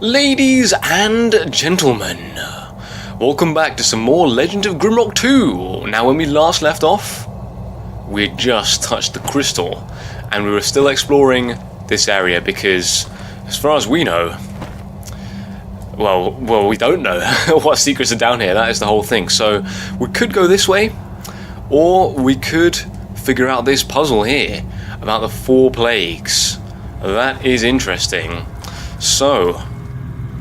Ladies and gentlemen, welcome back to some more Legend of Grimrock II. Now, when we last left off, we had just touched the crystal, and we were still exploring this area because, as far as we know, well, we don't know what secrets are down here. That is the whole thing. So we could go this way, or we could figure out this puzzle here about the 4 plagues. That is interesting. So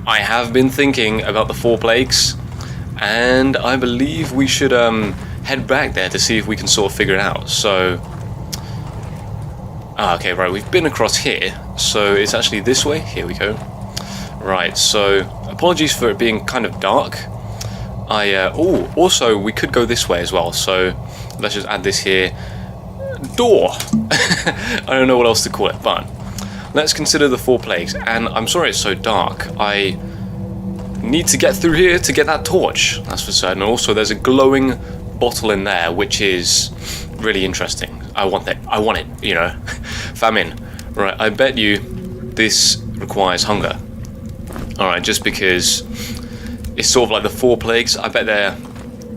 I have been thinking about the 4 plagues, and I believe we should head back there to see if we can sort of figure it out. So okay, right, we've been across here, so it's actually this way. Here we go. Right, so apologies for it being kind of dark. Also we could go this way as well, so let's just add this here. Door. I don't know what else to call it, but let's consider the 4 plagues. And I'm sorry it's so dark. I need to get through here to get that torch, that's for certain. And also there's a glowing bottle in there, which is really interesting. I want that. I want it, you know. Famine. Right, I bet you this requires hunger. Alright, just because it's sort of like the 4 plagues. I bet they're,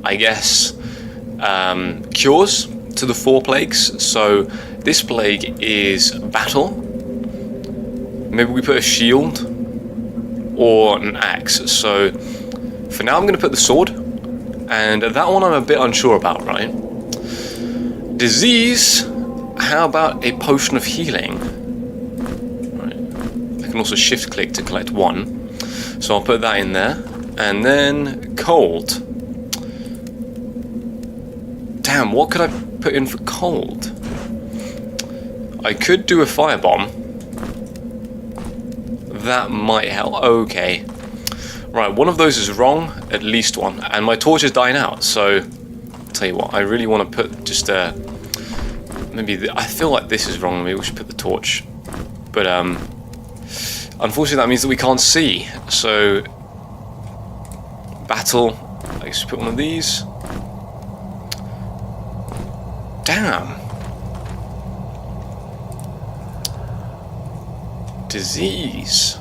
I guess, cures to the 4 plagues. So this plague is battle. Maybe we put a shield or an axe. So for now I'm going to put the sword, and that one I'm a bit unsure about, right? Disease, how about a potion of healing? Right. I can also shift click to collect 1. So I'll put that in there. And then cold. Damn, what could I put in for cold? I could do a firebomb. That might help. Okay. Right, one of those is wrong, at least one. And my torch is dying out, so I'll tell you what, I really want to put just maybe I feel like this is wrong. Maybe we should put the torch. But unfortunately that means that we can't see. So battle, I guess put one of these. Damn. Disease.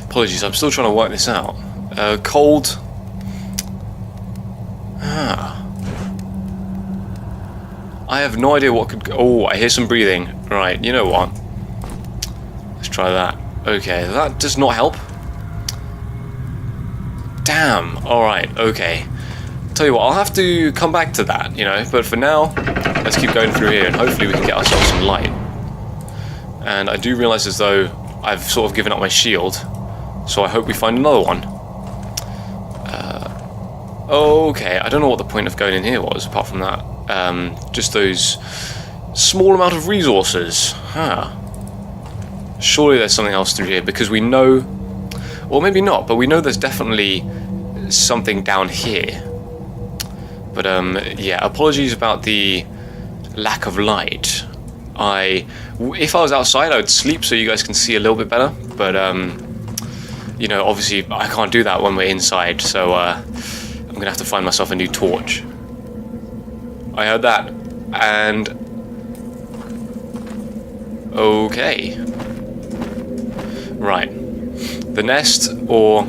Apologies, I'm still trying to work this out. Cold. I have no idea what could go. Oh, I hear some breathing. Right, you know what? Let's try that. Okay, that does not help. Damn. Alright, okay. Tell you what, I'll have to come back to that, you know, but for now, let's keep going through here and hopefully we can get ourselves some light. And I do realise as though I've sort of given up my shield, so I hope we find another one. Okay, I don't know what the point of going in here was, apart from that. Just those small amount of resources. Surely there's something else through here, because we know, or maybe not, but we know there's definitely something down here. But yeah, apologies about the lack of light. If I was outside, I would sleep so you guys can see a little bit better. But you know, obviously I can't do that when we're inside, so I'm gonna have to find myself a new torch. I heard that, and okay, right, the nest or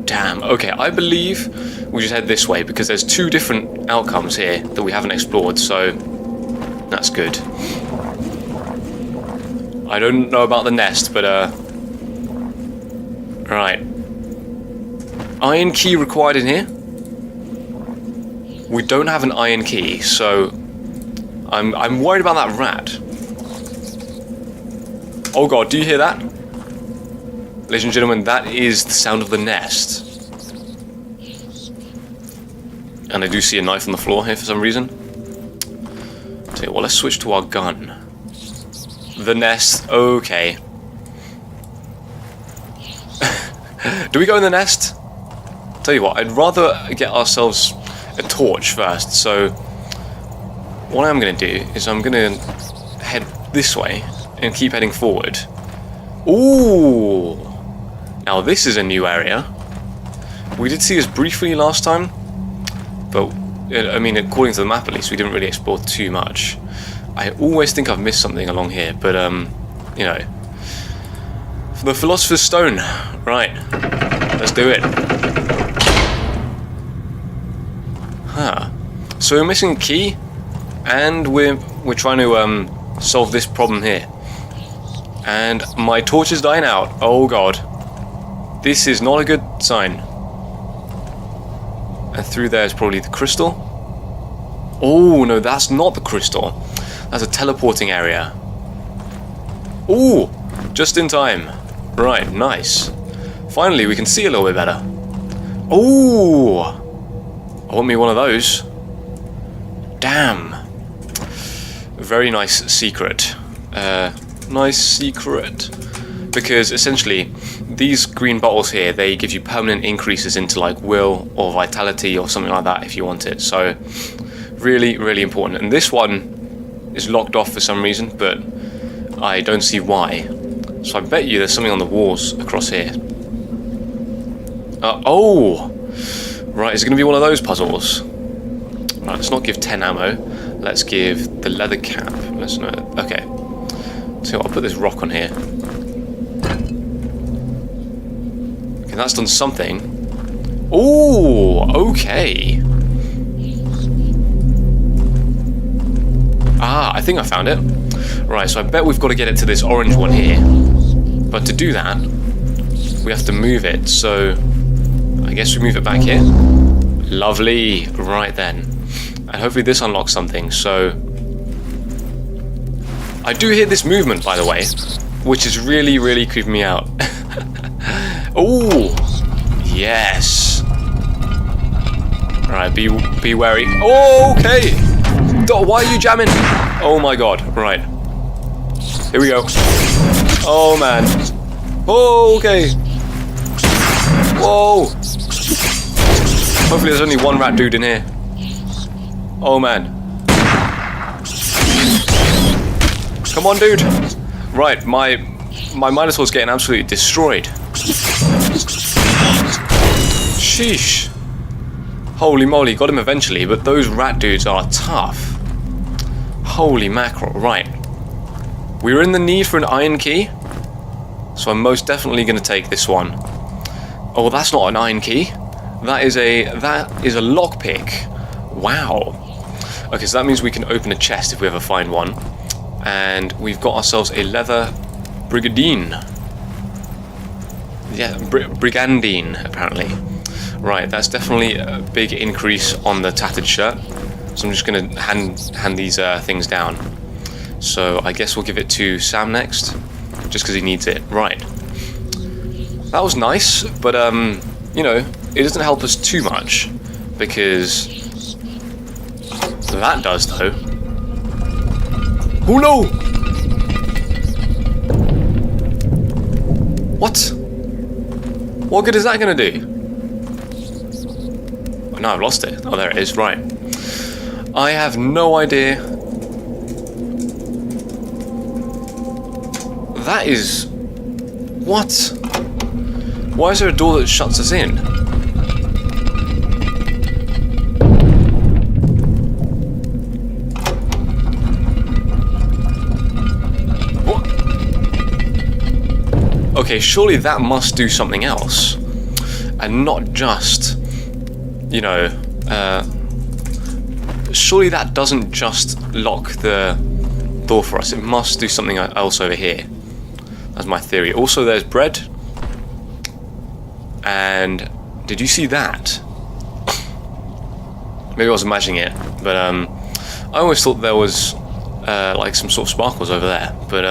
damn. Okay, I believe we just head this way because there's 2 different outcomes here that we haven't explored, so that's good. I don't know about the nest, but right. Iron key required in here. We don't have an iron key, so I'm worried about that rat. Oh god, do you hear that? Ladies and gentlemen, that is the sound of the nest. And I do see a knife on the floor here for some reason. Tell you what, let's switch to our gun. The nest, okay. Do we go in the nest? Tell you what, I'd rather get ourselves a torch first, so what I'm going to do is I'm going to head this way and keep heading forward. Ooh! Now this is a new area. We did see this briefly last time, but I mean, according to the map at least, we didn't really explore too much. I always think I've missed something along here, but you know, The Philosopher's Stone. Right. Let's do it. Huh. So we're missing a key, and we're trying to solve this problem here. And my torch is dying out. Oh god. This is not a good sign. And through there is probably the crystal. Oh no, that's not the crystal. That's a teleporting area. Ooh, just in time. Right, nice. Finally, we can see a little bit better. Ooh, I want me one of those. Damn. Very nice secret. Nice secret. Because essentially, these green bottles here, they give you permanent increases into like will or vitality or something like that if you want it. So, really, really important. And this one is locked off for some reason, but I don't see why. So I bet you there's something on the walls across here. Oh! Right, is it going to be one of those puzzles? Right, let's not give 10 ammo. Let's give the leather cap. Let's know. Okay. So I'll put this rock on here. Okay, that's done something. Ooh, okay. Ah, I think I found it. Right, so I bet we've got to get it to this orange one here. But to do that, we have to move it. So I guess we move it back here. Lovely. Right then. And hopefully this unlocks something. So I do hear this movement, by the way, which is really, really creeping me out. Oh, yes. Alright, be wary. Oh, okay. Why are you jamming? Oh my god. Right. Here we go. Oh man. Oh, okay. Whoa. Hopefully there's only one rat dude in here. Oh man. Come on, dude. Right, my Minotaur's getting absolutely destroyed. Sheesh. Holy moly, got him eventually, but those rat dudes are tough. Holy mackerel. Right. We were in the need for an iron key, so I'm most definitely going to take this one. Oh, that's not an iron key. That is a lockpick. Wow. Okay, so that means we can open a chest if we ever find one. And we've got ourselves a leather brigandine. Yeah, brigandine, apparently. Right, that's definitely a big increase on the tattered shirt. So I'm just going to hand these things down. So I guess we'll give it to Sam next, just because he needs it. Right. That was nice, but you know, it doesn't help us too much, because that does though. Oh no! What? What good is that going to do? Oh, no, I've lost it. Oh, there it is. Right. I have no idea. That is... What? Why is there a door that shuts us in? What? Okay, surely that must do something else. And not just, you know, surely that doesn't just lock the door for us. It must do something else over here. That's my theory. Also, there's bread. And did you see that? Maybe I was imagining it, but I always thought there was like some sort of sparkles over there. But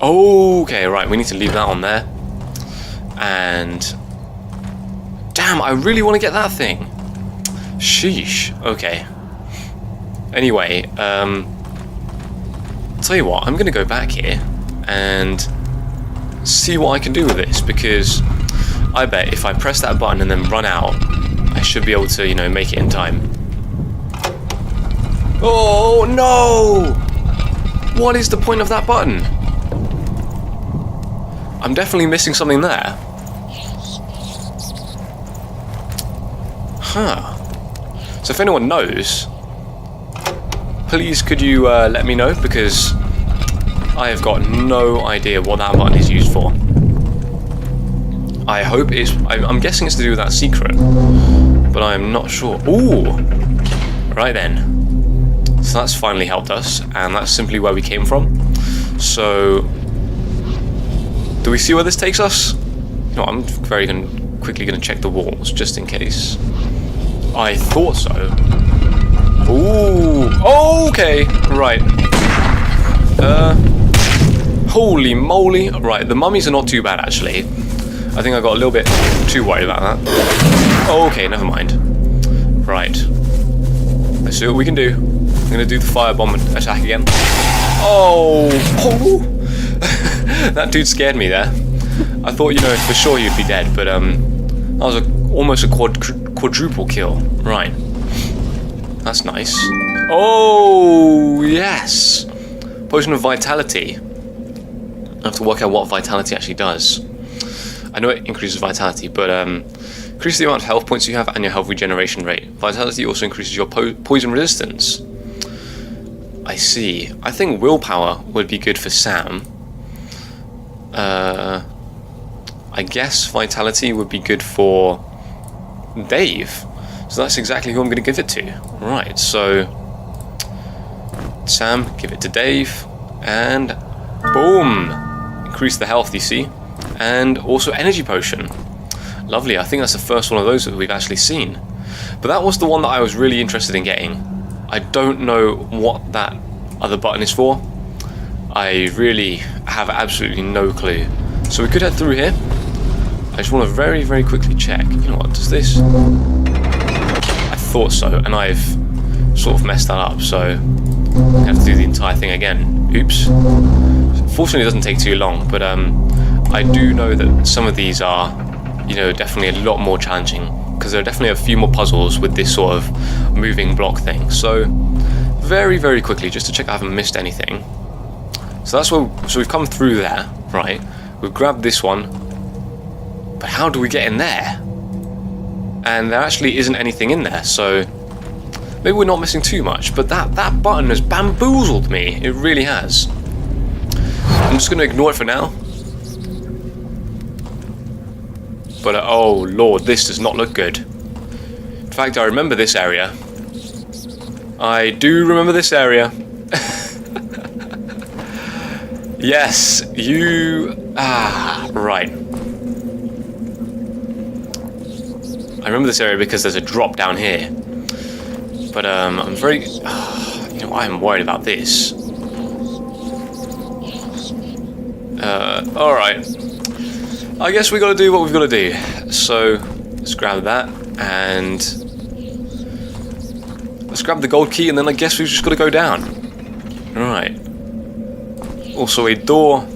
okay, right. We need to leave that on there. And damn, I really want to get that thing. Sheesh. Okay. Anyway, tell you what, I'm going to go back here and see what I can do with this, because I bet if I press that button and then run out, I should be able to, you know, make it in time. Oh no! What is the point of that button? I'm definitely missing something there. Huh. So if anyone knows, please could you let me know, because I have got no idea what that button is used for. I hope it's... I'm guessing it's to do with that secret, but I am not sure. Ooh! Right then. So that's finally helped us, and that's simply where we came from. So... do we see where this takes us? No, I'm quickly going to check the walls, just in case. I thought so. Ooh! Okay! Right. Holy moly. Right, the mummies are not too bad, actually. I think I got a little bit too worried about that. Okay, never mind. Right. Let's see what we can do. I'm gonna do the firebomb attack again. Oh! That dude scared me there. I thought, you know, for sure you'd be dead, but that was almost a quadruple kill. Right. That's nice. Oh, yes! Potion of Vitality. I have to work out what Vitality actually does. I know it increases Vitality, but increases the amount of health points you have and your health regeneration rate. Vitality also increases your poison resistance. I see. I think Willpower would be good for Sam. I guess Vitality would be good for Dave. So that's exactly who I'm going to give it to. Right, so Sam, give it to Dave, and boom! Increase the health, you see. And also Energy Potion. Lovely, I think that's the first one of those that we've actually seen. But that was the one that I was really interested in getting. I don't know what that other button is for. I really have absolutely no clue. So we could head through here. I just want to very, very quickly check. You know what, does this... I thought so, and I've sort of messed that up, so I have to do the entire thing again. Oops. Fortunately, it doesn't take too long, but I do know that some of these are, you know, definitely a lot more challenging, because there are definitely a few more puzzles with this sort of moving block thing. So, very, very quickly, just to check I haven't missed anything. So that's where, so we've come through there, right? We've grabbed this one, but how do we get in there? And there actually isn't anything in there, so maybe we're not missing too much, but that button has bamboozled me. It really has. I'm just going to ignore it for now. But oh lord, this does not look good. In fact, I remember this area. I do remember this area. Yes, you... right. I remember this area because there's a drop down here. But I'm very... you know, I'm worried about this. Alright. I guess we gotta do what we've gotta do. So, let's grab that, and... let's grab the gold key, and then I guess we've just gotta go down. Alright. Also a door.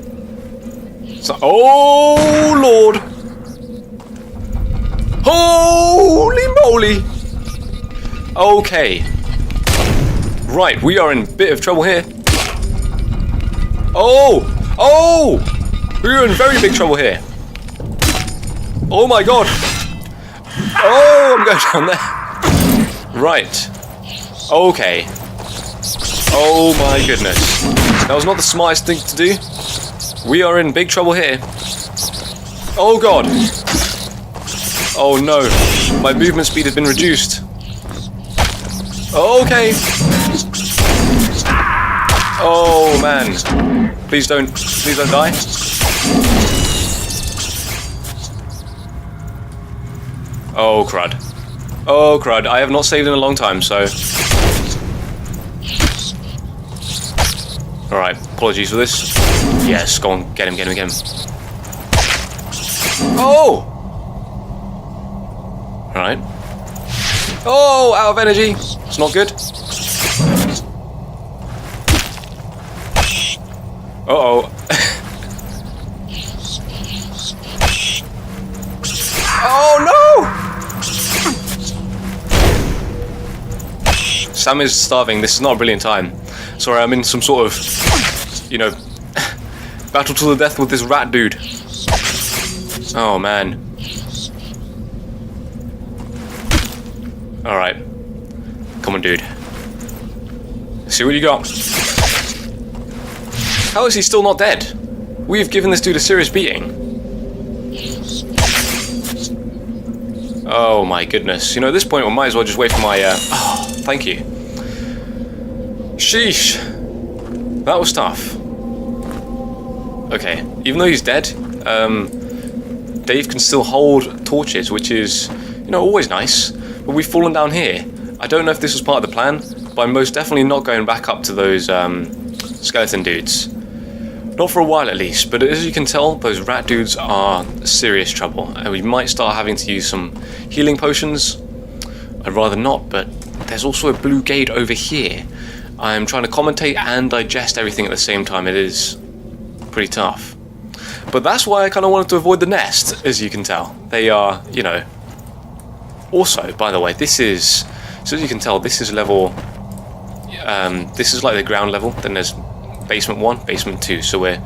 So, oh lord! Holy moly! Okay. Right, we are in a bit of trouble here. Oh! Oh! We're in very big trouble here. Oh my god! Oh, I'm going down there. Right. Okay. Oh my goodness. That was not the smartest thing to do. We are in big trouble here. Oh god. Oh no. My movement speed has been reduced. Okay. Oh man. Please don't die. Oh crud. Oh crud. I have not saved in a long time, so... Alright, apologies for this. Yes, go on, get him. Oh! Alright. Oh, out of energy. It's not good. Uh-oh. Oh no! Sam is starving. This is not a brilliant time. Sorry, I'm in some sort of, you know, battle to the death with this rat dude. Oh man. Alright. Come on, dude. See what you got. How is he still not dead? We've given this dude a serious beating. Oh my goodness. You know, at this point, we might as well just wait for my, oh, thank you. Sheesh. That was tough. Okay, even though he's dead, Dave can still hold torches, which is, you know, always nice. But we've fallen down here. I don't know if this was part of the plan, but I'm most definitely not going back up to those skeleton dudes. Not for a while at least, but as you can tell, those rat dudes are serious trouble, and we might start having to use some healing potions. I'd rather not, but there's also a blue gate over here. I'm trying to commentate and digest everything at the same time. It is pretty tough. But that's why I kind of wanted to avoid the nest, as you can tell. They are, you know... Also, by the way, this is... So as you can tell, this is level... this is like the ground level. Then there's basement 1, basement 2. So we're...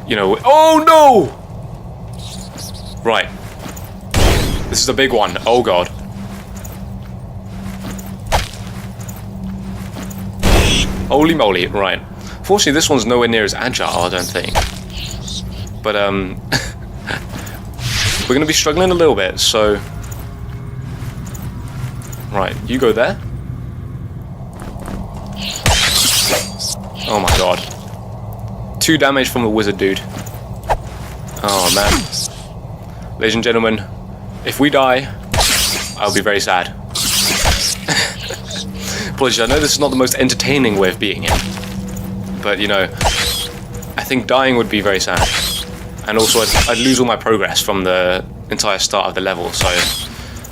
You know... Oh, no! Right. This is a big one. Oh, God. Holy moly. Right. Fortunately, this one's nowhere near as agile, I don't think. But, we're going to be struggling a little bit, so... Right, you go there. Oh my god. 2 damage from the wizard dude. Oh man. Ladies and gentlemen, if we die, I'll be very sad. Apologies, I know this is not the most entertaining way of being in. But, you know, I think dying would be very sad. And also, I'd lose all my progress from the entire start of the level, so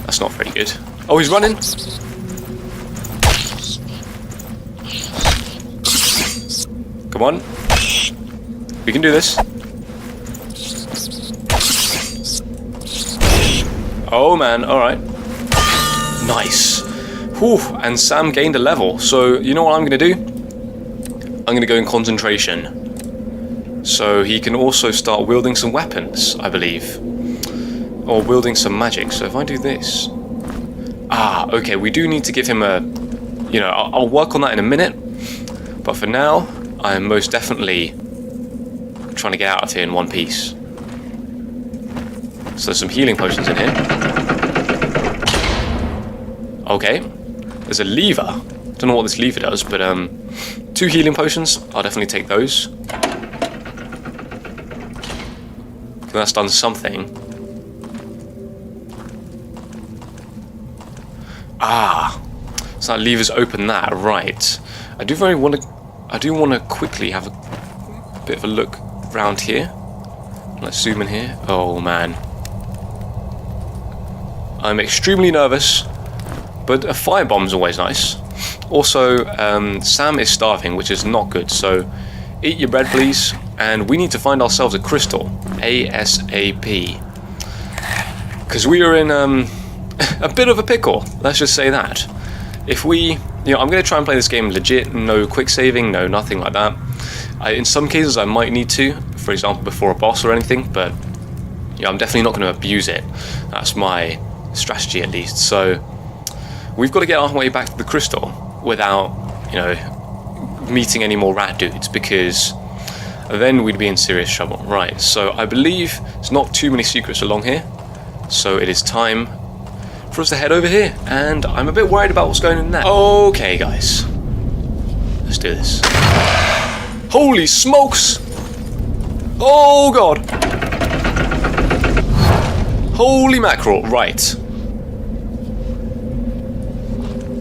that's not very good. Oh, he's running! Come on. We can do this. Oh man, alright. Nice. Whew, and Sam gained a level, so you know what I'm going to do? I'm going to go in concentration. So he can also start wielding some weapons, I believe. Or wielding some magic. So if I do this... Ah, okay, we do need to give him a... You know, I'll work on that in a minute. But for now, I am most definitely trying to get out of here in one piece. So there's some healing potions in here. Okay. There's a lever. Don't know what this lever does, but 2 healing potions. I'll definitely take those. That's done something. Ah, so that lever's open that, right. I do want to quickly have a bit of a look around here. Let's zoom in here. Oh man. I'm extremely nervous, but a firebomb's always nice. Also, Sam is starving, which is not good, so eat your bread please. And we need to find ourselves a crystal. ASAP. Because we are in a bit of a pickle, let's just say that. If we, you know, I'm going to try and play this game legit, no quick saving, no nothing like that. In some cases I might need to, for example before a boss or anything, but you know, I'm definitely not going to abuse it. That's my strategy at least. So we've got to get our way back to the crystal without, you know, meeting any more rat dudes, because then we'd be in serious trouble. Right, so I believe there's not too many secrets along here, so it is time for us to head over here, and I'm a bit worried about what's going on there. Okay guys, let's do this. Holy smokes! Oh god! Holy mackerel, right.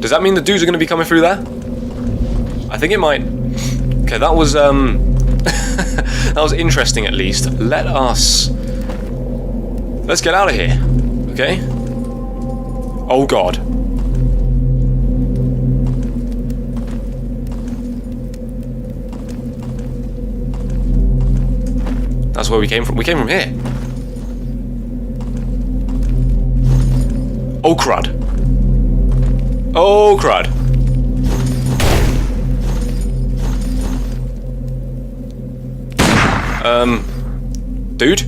Does that mean the dudes are going to be coming through there? I think it might. Okay, that was that was interesting at least. Let's get out of here. Okay? Oh god. That's where we came from. We came from here. Oh crud. Oh crud. Dude?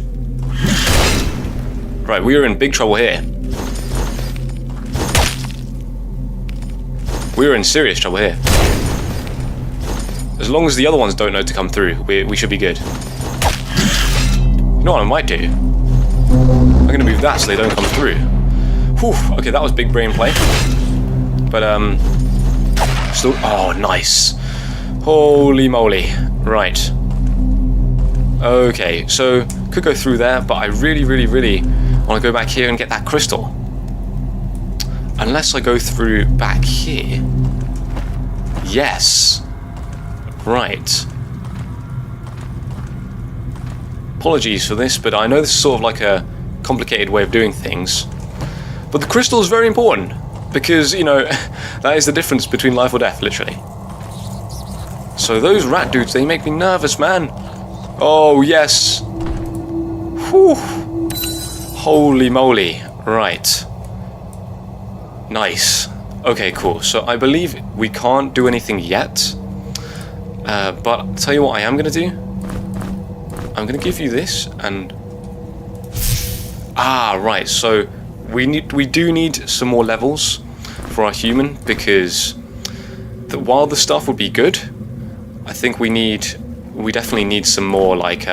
Right, we are in big trouble here. We are in serious trouble here. As long as the other ones don't know to come through, we should be good. You know what I might do? I'm going to move that so they don't come through. Whew, okay, that was big brain play. But, still... Oh, nice. Holy moly. Right. Okay, so could go through there, but I really want to go back here and get that crystal. Unless I go through back here. Yes. Right. Apologies for this, but I know this is sort of like a complicated way of doing things. But the crystal is very important, because, you know, that is the difference between life or death, literally. So those rat dudes, they make me nervous, man. Oh, yes. Whew. Holy moly. Right. Nice. Okay, cool. So I believe we can't do anything yet. But I'll tell you what I am going to do. I'm going to give you this and... Ah, right. So we do need some more levels for our human, because while the stuff would be good, I think we definitely need some more, like,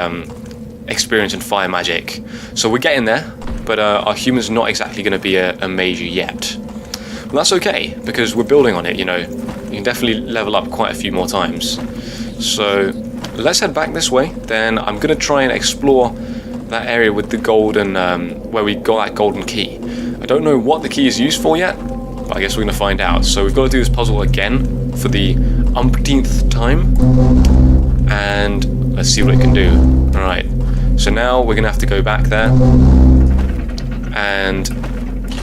experience in fire magic. So we're getting there, but our human's not exactly going to be a major yet. But that's okay, because we're building on it, you know. You can definitely level up quite a few more times. So let's head back this way. Then I'm going to try and explore that area with the golden, where we got that golden key. I don't know what the key is used for yet, but I guess we're going to find out. So we've got to do this puzzle again for the umpteenth time. And let's see what it can do. Alright, so now we're going to have to go back there. And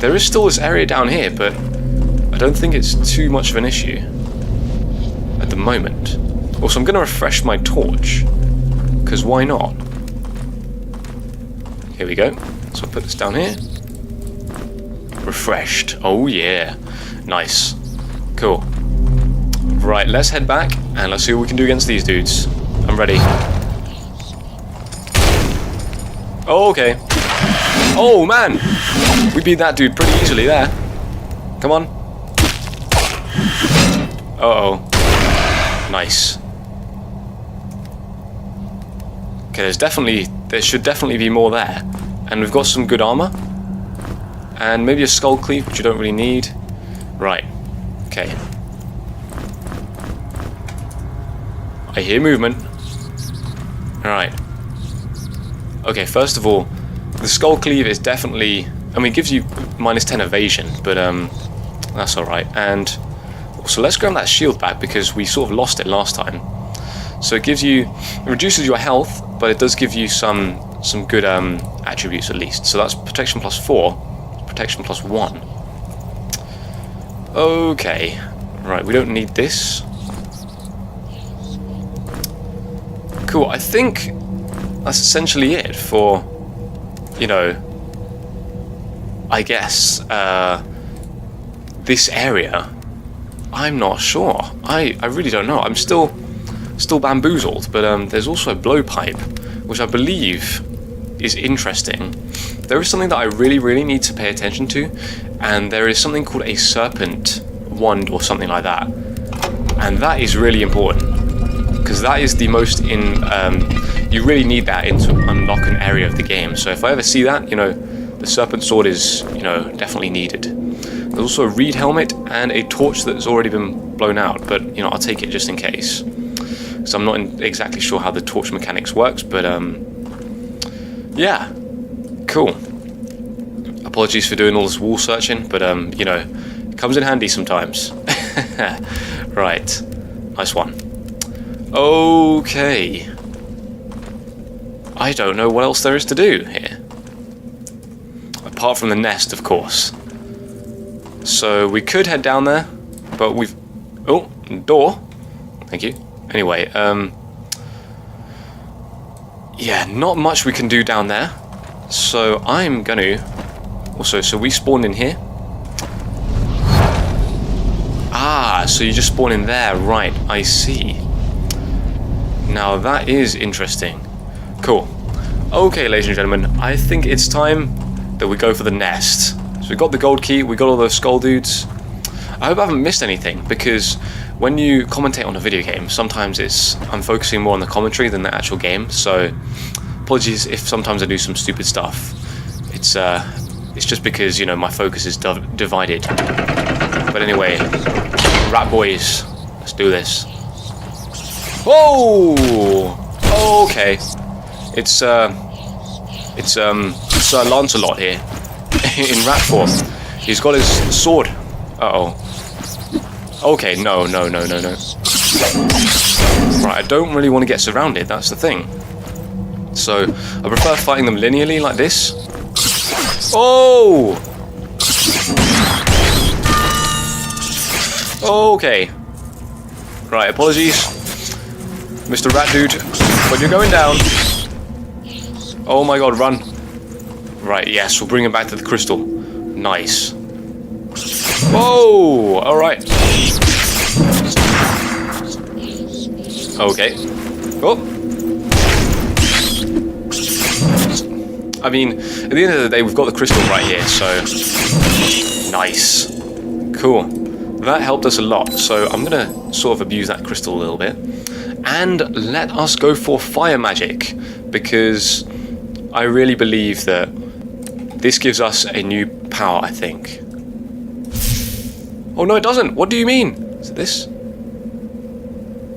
there is still this area down here, but I don't think it's too much of an issue at the moment. Also, I'm going to refresh my torch, because why not? Here we go. So I'll put this down here. Refreshed. Oh yeah. Nice. Cool. Right, let's head back and let's see what we can do against these dudes. I'm ready. Oh, okay. Oh man! We beat that dude pretty easily there. Come on. Uh-oh. Nice. Okay, there should definitely be more there. And we've got some good armor. And maybe a skull cleave, which you don't really need. Right. Okay. I hear movement. Alright. Okay, first of all, the skull cleave is definitely... I mean, it gives you -10 evasion, but that's alright. And so let's grab that shield back, because we sort of lost it last time. So it reduces your health, but it does give you some good attributes at least. So that's protection +4, protection +1. Okay, right, we don't need this. Cool, I think that's essentially it for, you know, I guess, this area. I'm not sure. I really don't know. I'm still bamboozled, but there's also a blowpipe, which I believe is interesting. There is something that I really need to pay attention to, and there is something called a serpent wand or something like that, and that is really important, because that is the most you really need that to unlock an area of the game. So if I ever see that, you know, the serpent sword is, you know, definitely needed. There's also a reed helmet and a torch that's already been blown out, but, you know, I'll take it just in case. So I'm not exactly sure how the torch mechanics works, but yeah, cool. Apologies for doing all this wall searching, but you know, it comes in handy sometimes. Right, nice one. Okay, I don't know what else there is to do here, apart from the nest, of course. So we could head down there, but we've... Oh, door. Thank you. Anyway, yeah, not much we can do down there. So I'm gonna... Also, so we spawned in here. Ah, so you just spawn in there. Right, I see. Now that is interesting. Cool. Okay, ladies and gentlemen, I think it's time that we go for the nest. So we got the gold key, we got all those skull dudes. I hope I haven't missed anything, because when you commentate on a video game, sometimes I'm focusing more on the commentary than the actual game, so apologies if sometimes I do some stupid stuff. It's just because, you know, my focus is divided. But anyway, rat boys, let's do this. Whoa! Okay. It's Sir Lancelot here, in rat form. He's got his sword. Uh-oh. Okay, no. Right, I don't really want to get surrounded, that's the thing. So, I prefer fighting them linearly like this. Oh! Okay. Right, apologies, Mr. Rat Dude, but you're going down. Oh my god, run. Right, yes, we'll bring him back to the crystal. Nice. Whoa! Alright. Okay. Oh! I mean, at the end of the day, we've got the crystal right here, so... Nice. Cool. That helped us a lot, so I'm gonna sort of abuse that crystal a little bit. And let us go for fire magic, because I really believe that this gives us a new power, I think. Oh no, it doesn't! What do you mean? Is it this?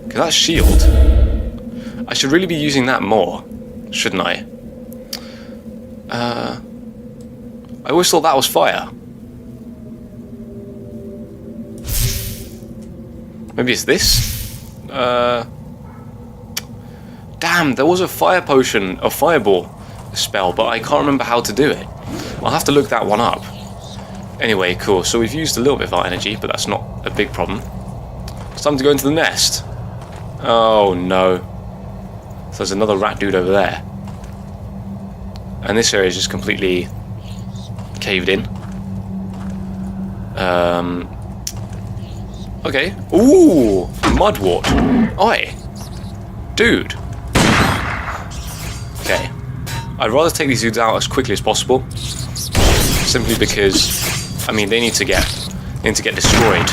Okay, that's shield. I should really be using that more, shouldn't I? I always thought that was fire. Maybe it's this? Damn, there was a fire potion, a fireball spell, but I can't remember how to do it. I'll have to look that one up. Anyway, cool. So we've used a little bit of our energy, but that's not a big problem. It's time to go into the nest. Oh no. So there's another rat dude over there. And this area is just completely caved in. Okay. Ooh! Mudwort. Oi! Dude. Okay. I'd rather take these dudes out as quickly as possible. Simply because, I mean, they need to get destroyed.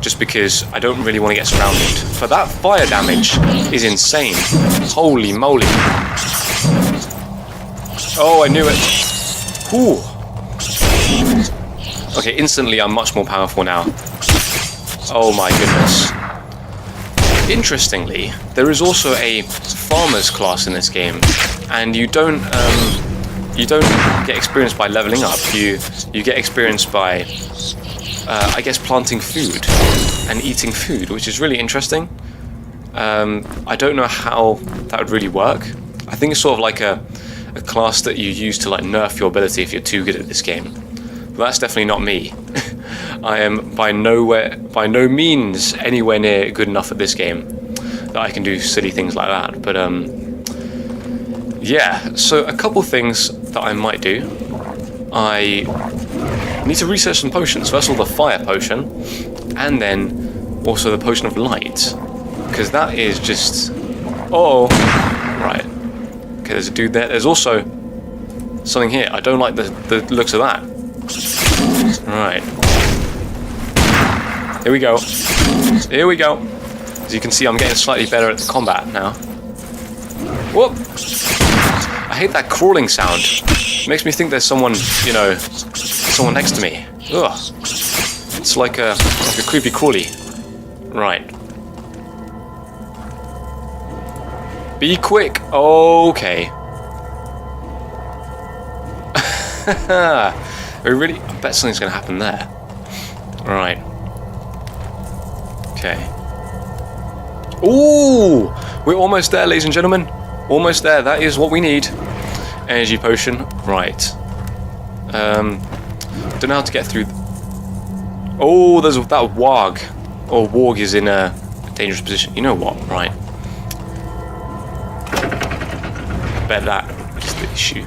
Just because I don't really want to get surrounded. But that fire damage is insane. Holy moly. Oh, I knew it. Ooh. Okay, instantly I'm much more powerful now. Oh my goodness. Interestingly, there is also a farmer's class in this game, and you don't get experience by leveling up. You get experience by, I guess, planting food and eating food, which is really interesting. I don't know how that would really work. I think it's sort of like a class that you use to like nerf your ability if you're too good at this game. But that's definitely not me. I am by no means anywhere near good enough at this game that I can do silly things like that. But yeah, so a couple things that I might do. I need to research some potions. First of all, the fire potion, and then also the potion of light, because that is just... Oh, right. Okay, there's a dude there. There's also something here. I don't like the looks of that. Right. Here we go. Here we go. As you can see, I'm getting slightly better at the combat now. Whoop! I hate that crawling sound. It makes me think there's someone, you know, someone next to me. Ugh. It's like a creepy crawly. Right. Be quick. Okay. I bet something's going to happen there. Right. Okay. Ooh! We're almost there, ladies and gentlemen. Almost there. That is what we need. Energy potion. Right. Don't know how to get through. Oh, there's that warg. Or warg is in a dangerous position. You know what? Right. I bet that is the issue.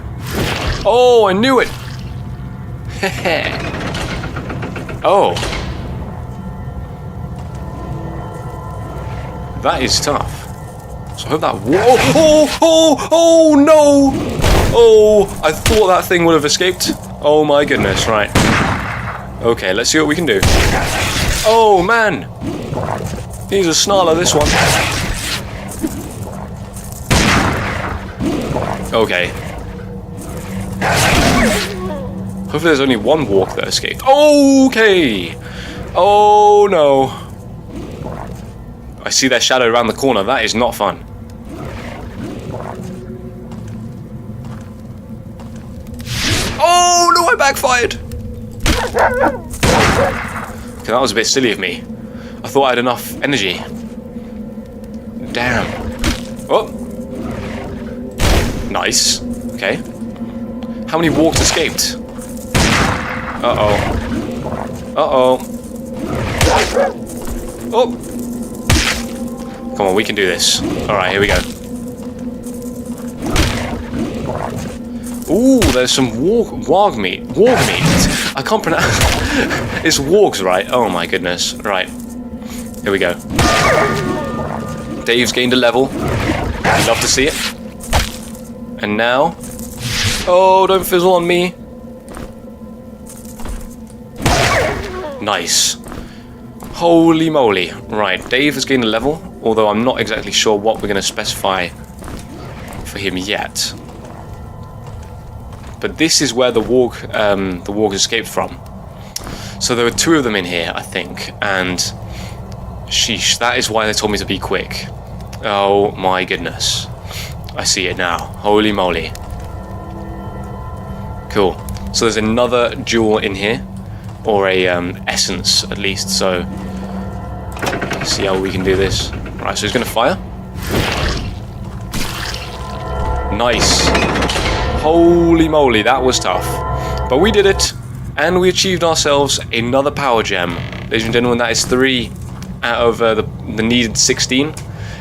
Oh, I knew it! Oh. That is tough. So I hope that... Oh no! Oh, I thought that thing would have escaped. Oh my goodness, right. Okay, let's see what we can do. Oh man! He's a snarler, this one. Okay. Hopefully there's only one walk that escaped. Okay! Oh no. I see their shadow around the corner. That is not fun. Oh no, I backfired! Okay, that was a bit silly of me. I thought I had enough energy. Damn. Oh! Nice. Okay. How many walks escaped? Uh-oh. Uh-oh. Oh! Come on, we can do this. Alright, here we go. Ooh, there's some warg meat. Warg meat. I can't pronounce. It's wargs, right? Oh my goodness. Right. Here we go. Dave's gained a level. You'd love to see it. And now. Oh, don't fizzle on me. Nice. Holy moly. Right, Dave has gained a level, although I'm not exactly sure what we're going to specify for him yet. But this is where the warg escaped from. So there were 2 of them in here, I think, and sheesh, that is why they told me to be quick. Oh my goodness. I see it now. Holy moly. Cool. So there's another jewel in here, or a essence at least, so let's see how we can do this. Right, so he's going to fire. Nice. Holy moly, that was tough. But we did it, and we achieved ourselves another power gem. Ladies and gentlemen, that is 3 out of the needed 16.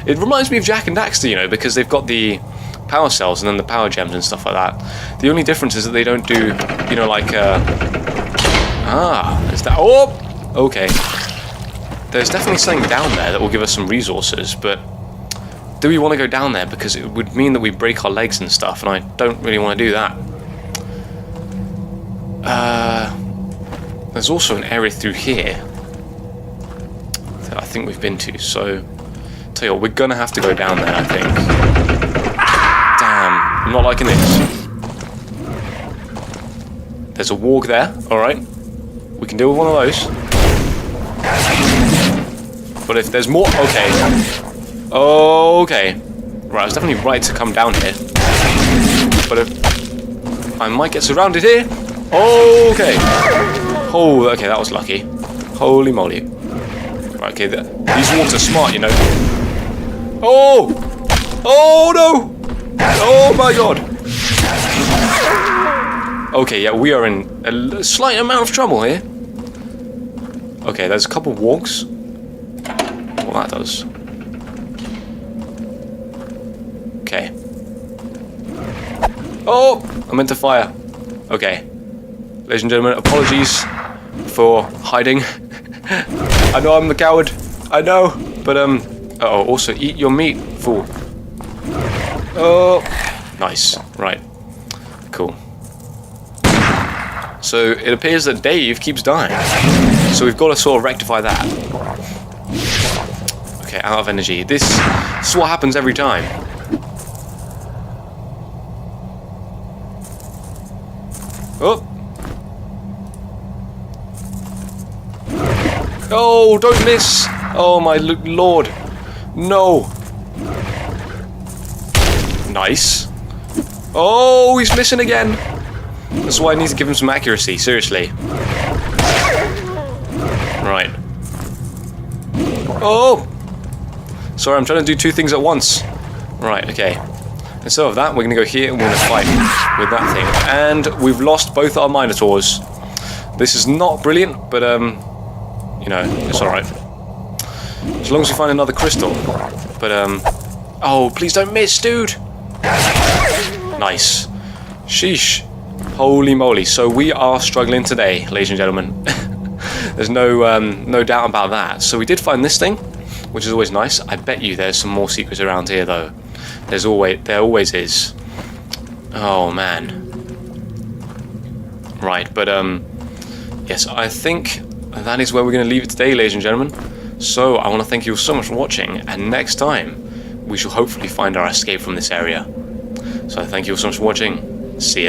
It reminds me of Jak and Daxter, you know, because they've got the power cells and then the power gems and stuff like that. The only difference is that they don't do, you know, like, is that, oh, okay. There's definitely something down there that will give us some resources, but do we want to go down there? Because it would mean that we break our legs and stuff, and I don't really want to do that. There's also an area through here that I think we've been to, so tell you what, we're gonna have to go down there, I think. Damn, I'm not liking this. There's a warg there, alright. We can deal with one of those. But if there's more, okay. Okay. Right, I was definitely right to come down here. But if I might get surrounded here. Okay. Oh, okay, that was lucky. Holy moly. Right, okay, these wargs are smart, you know. Oh! Oh no! Oh my god! Okay, yeah, we are in a slight amount of trouble here. Okay, there's a couple of wargs. What that does. Okay. Oh! I meant to fire. Okay. Ladies and gentlemen, apologies for hiding. I know I'm the coward. I know. But, uh-oh, also eat your meat, fool. Oh! Nice. Right. Cool. So, it appears that Dave keeps dying. So we've got to sort of rectify that. Okay, out of energy. This is what happens every time. Oh! Oh, don't miss! Oh my lord. No. Nice. Oh, he's missing again. That's why I need to give him some accuracy, seriously. Right. Oh! Sorry, I'm trying to do 2 things at once. Right, okay. Instead of that, we're going to go here and we're going to fight with that thing. And we've lost both our Minotaurs. This is not brilliant, but, you know, it's alright. As long as we find another crystal. But, oh, please don't miss, dude! Nice. Sheesh. Holy moly. So we are struggling today, ladies and gentlemen. There's no doubt about that. So we did find this thing, which is always nice. I bet you there's some more secrets around here, though. There always is. Oh man. Right, but yes, I think that is where we're going to leave it today, ladies and gentlemen. So I want to thank you all so much for watching, and next time we shall hopefully find our escape from this area. So thank you all so much for watching. See you.